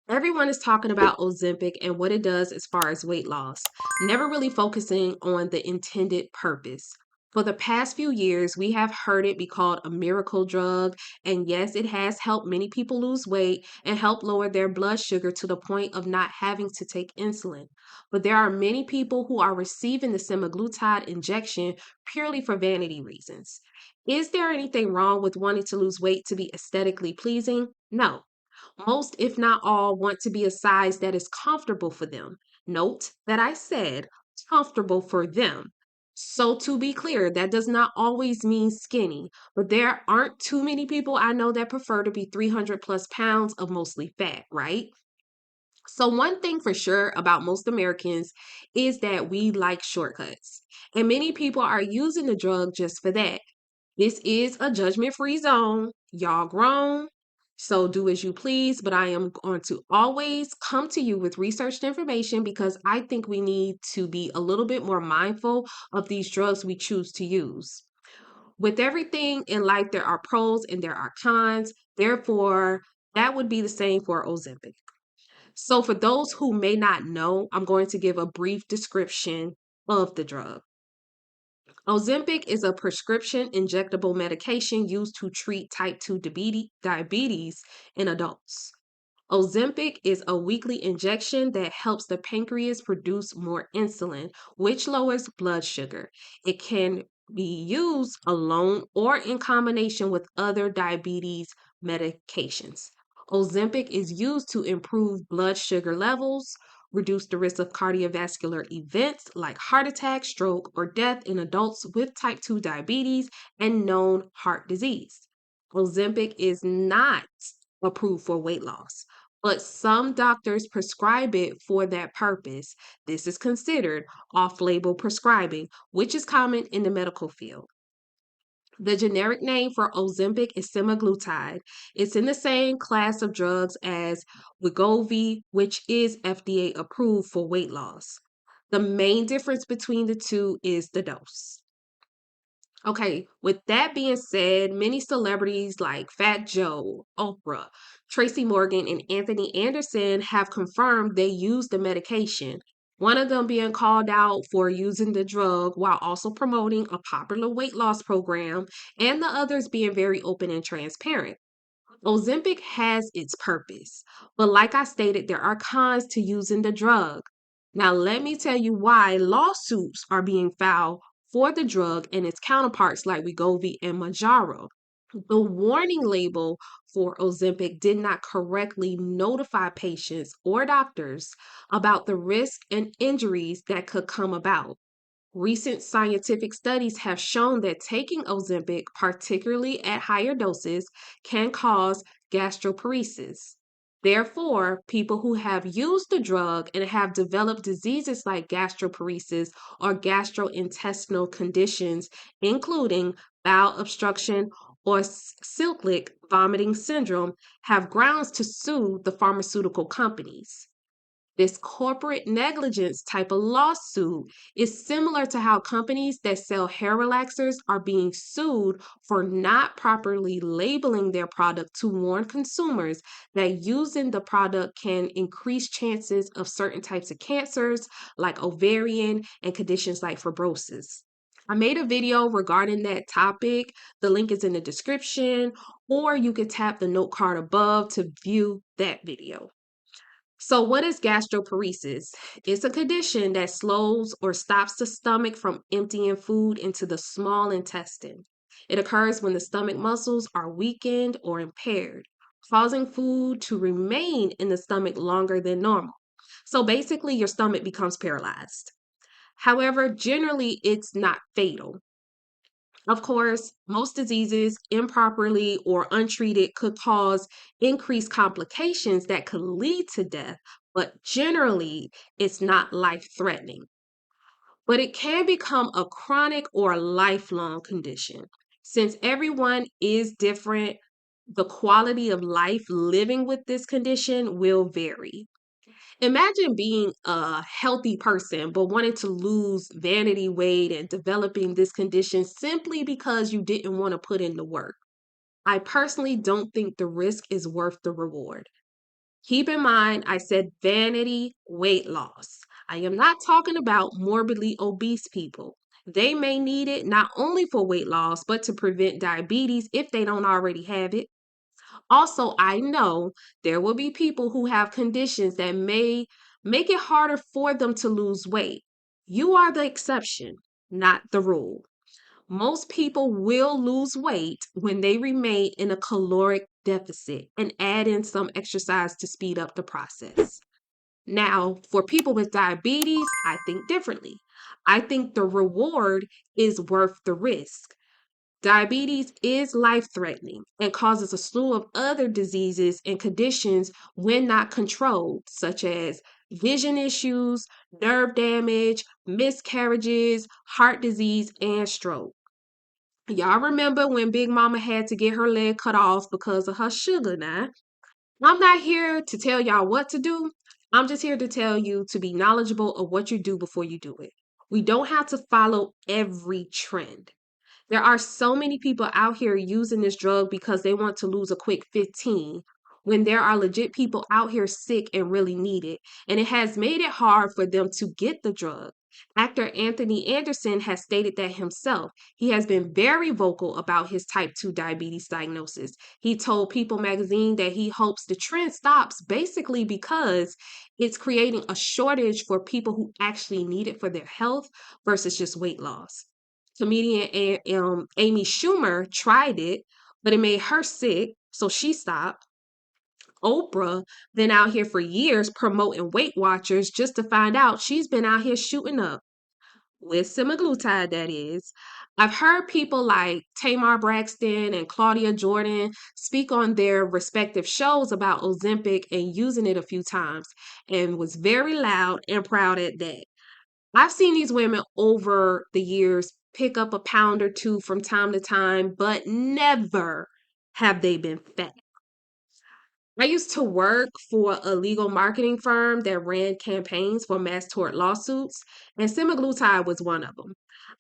Everyone is talking about Ozempic and what it does as far as weight loss, never really focusing on the intended purpose. For the past few years, we have heard it be called a miracle drug, and yes, it has helped many people lose weight and help lower their blood sugar to the point of not having to take insulin. But there are many people who are receiving the semaglutide injection purely for vanity reasons. Is there anything wrong with wanting to lose weight to be aesthetically pleasing? No. Most, if not all, want to be a size that is comfortable for them. Note that I said comfortable for them. So, to be clear, that does not always mean skinny, but there aren't too many people I know that prefer to be 300 plus pounds of mostly fat, right? So, one thing for sure about most Americans is that we like shortcuts, and many people are using the drug just for that. This is a judgment free zone. Y'all grown, so do as you please. But I am going to always come to you with researched information because I think we need to be a little bit more mindful of these drugs we choose to use. With everything in life, there are pros and there are cons. Therefore, that would be the same for Ozempic. So, for those who may not know, I'm going to give a brief description of the drug. Ozempic is a prescription injectable medication used to treat type 2 diabetes in adults. Ozempic is a weekly injection that helps the pancreas produce more insulin, which lowers blood sugar. It can be used alone or in combination with other diabetes medications. Ozempic is used to improve blood sugar levels, reduce the risk of cardiovascular events like heart attack, stroke, or death in adults with type 2 diabetes and known heart disease. Ozempic is not approved for weight loss, but some doctors prescribe it for that purpose. This is considered off label prescribing, which is common in the medical field. The generic name for Ozempic is semaglutide. It's in the same class of drugs as Wegovy, which is FDA approved for weight loss. The main difference between the two is the dose. Okay, with that being said, many celebrities like Fat Joe, Oprah, Tracy Morgan, and Anthony Anderson have confirmed they use the medication. One of them being called out for using the drug while also promoting a popular weight loss program, and the others being very open and transparent. Ozempic has its purpose, but like I stated, there are cons to using the drug. Now, let me tell you why lawsuits are being filed for the drug and its counterparts like Wegovy and Manjaro. The warning label for Ozempic did not correctly notify patients or doctors about the risk and injuries that could come about. Recent scientific studies have shown that taking Ozempic, particularly at higher doses, can cause gastroparesis. Therefore, people who have used the drug and have developed diseases like gastroparesis or gastrointestinal conditions, including bowel obstruction or cyclic vomiting syndrome, have grounds to sue the pharmaceutical companies. This corporate negligence type of lawsuit is similar to how companies that sell hair relaxers are being sued for not properly labeling their product to warn consumers that using the product can increase chances of certain types of cancers like ovarian and conditions like fibrosis. I made a video regarding that topic. The link is in the description, or you can tap the note card above to view that video. So, what is gastroparesis? It's a condition that slows or stops the stomach from emptying food into the small intestine. It occurs when the stomach muscles are weakened or impaired, causing food to remain in the stomach longer than normal. So, basically, your stomach becomes paralyzed. However, generally, it's not fatal. Of course, most diseases, improperly or untreated, could cause increased complications that could lead to death, but generally, it's not life threatening. But it can become a chronic or lifelong condition. Since everyone is different, the quality of life living with this condition will vary. Imagine being a healthy person, but wanting to lose vanity weight and developing this condition simply because you didn't want to put in the work. I personally don't think the risk is worth the reward. Keep in mind, I said vanity weight loss. I am not talking about morbidly obese people. They may need it not only for weight loss, but to prevent diabetes if they don't already have it. Also, I know there will be people who have conditions that may make it harder for them to lose weight. You are the exception, not the rule. Most people will lose weight when they remain in a caloric deficit and add in some exercise to speed up the process. Now, for people with diabetes, I think differently. I think the reward is worth the risk. Diabetes is life threatening and causes a slew of other diseases and conditions when not controlled, such as vision issues, nerve damage, miscarriages, heart disease, and stroke. Y'all remember when Big Mama had to get her leg cut off because of her sugar now? I'm not here to tell y'all what to do. I'm just here to tell you to be knowledgeable of what you do before you do it. We don't have to follow every trend. There are so many people out here using this drug because they want to lose a quick 15 when there are legit people out here sick and really need it. And it has made it hard for them to get the drug. Actor Anthony Anderson has stated that himself. He has been very vocal about his type 2 diabetes diagnosis. He told People magazine that he hopes the trend stops basically because it's creating a shortage for people who actually need it for their health versus just weight loss. Comedian Amy Schumer tried it, but it made her sick, so she stopped. Oprah been out here for years promoting Weight Watchers just to find out she's been out here shooting up with semaglutide, that is. I've heard people like Tamar Braxton and Claudia Jordan speak on their respective shows about Ozempic and using it a few times and was very loud and proud at that. I've seen these women over the years pick up a pound or two from time to time, but never have they been fat. I used to work for a legal marketing firm that ran campaigns for mass tort lawsuits, and semaglutide was one of them.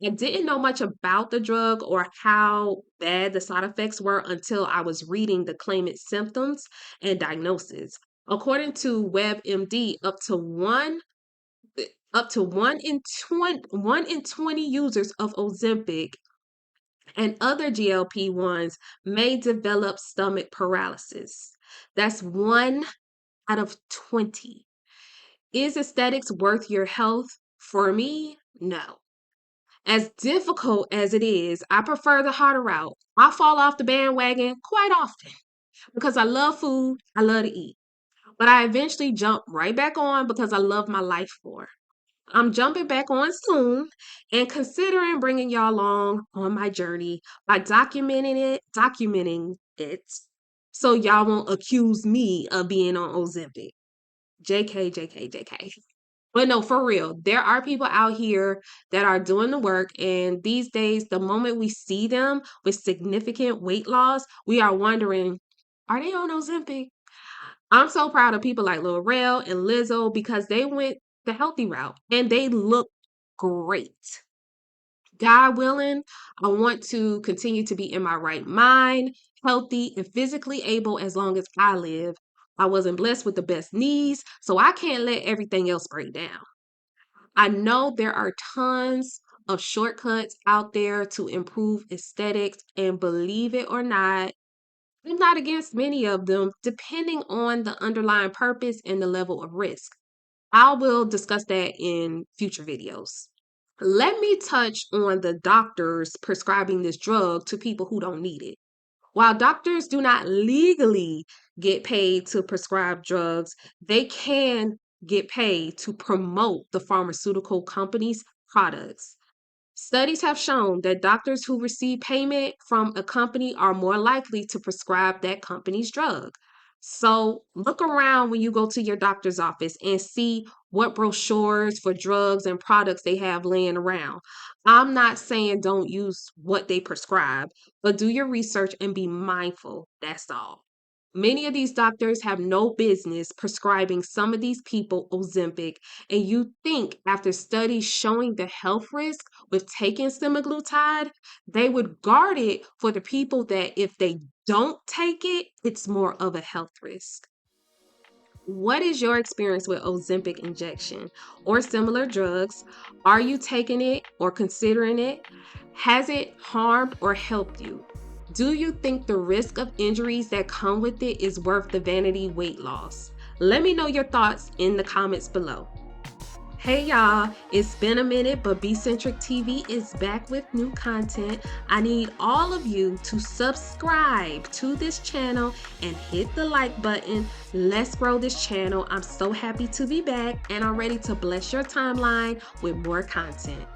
I didn't know much about the drug or how bad the side effects were until I was reading the claimant's symptoms and diagnosis. According to WebMD, up to 1 in 20 users of Ozempic and other GLP-1s may develop stomach paralysis. That's 1 out of 20. Is aesthetics worth your health? For me, no. As difficult as it is, I prefer the harder route. I fall off the bandwagon quite often because I love food, I love to eat. But I eventually jump right back on because I love my life more. I'm jumping back on soon and considering bringing y'all along on my journey by documenting it, so y'all won't accuse me of being on Ozempic. JK, JK, JK. But no, for real, there are people out here that are doing the work. And these days, the moment we see them with significant weight loss, we are wondering, are they on Ozempic? I'm so proud of people like Lil Rel and Lizzo because they went the healthy route and they look great. God willing, I want to continue to be in my right mind, healthy, and physically able as long as I live. I wasn't blessed with the best knees, so I can't let everything else break down. I know there are tons of shortcuts out there to improve aesthetics, and believe it or not, I'm not against many of them, depending on the underlying purpose and the level of risk. I will discuss that in future videos. Let me touch on the doctors prescribing this drug to people who don't need it. While doctors do not legally get paid to prescribe drugs, they can get paid to promote the pharmaceutical company's products. Studies have shown that doctors who receive payment from a company are more likely to prescribe that company's drug. So look around when you go to your doctor's office and see what brochures for drugs and products they have laying around. I'm not saying don't use what they prescribe, but do your research and be mindful. That's all. Many of these doctors have no business prescribing some of these people Ozempic, and you think after studies showing the health risk with taking semaglutide, they would guard it for the people that if they don't take it, it's more of a health risk. What is your experience with Ozempic injection or similar drugs? Are you taking it or considering it? Has it harmed or helped you? Do you think the risk of injuries that come with it is worth the vanity weight loss? Let me know your thoughts in the comments below. Hey y'all, it's been a minute, but B-Centric TV is back with new content. I need all of you to subscribe to this channel and hit the like button. Let's grow this channel. I'm so happy to be back and I'm ready to bless your timeline with more content.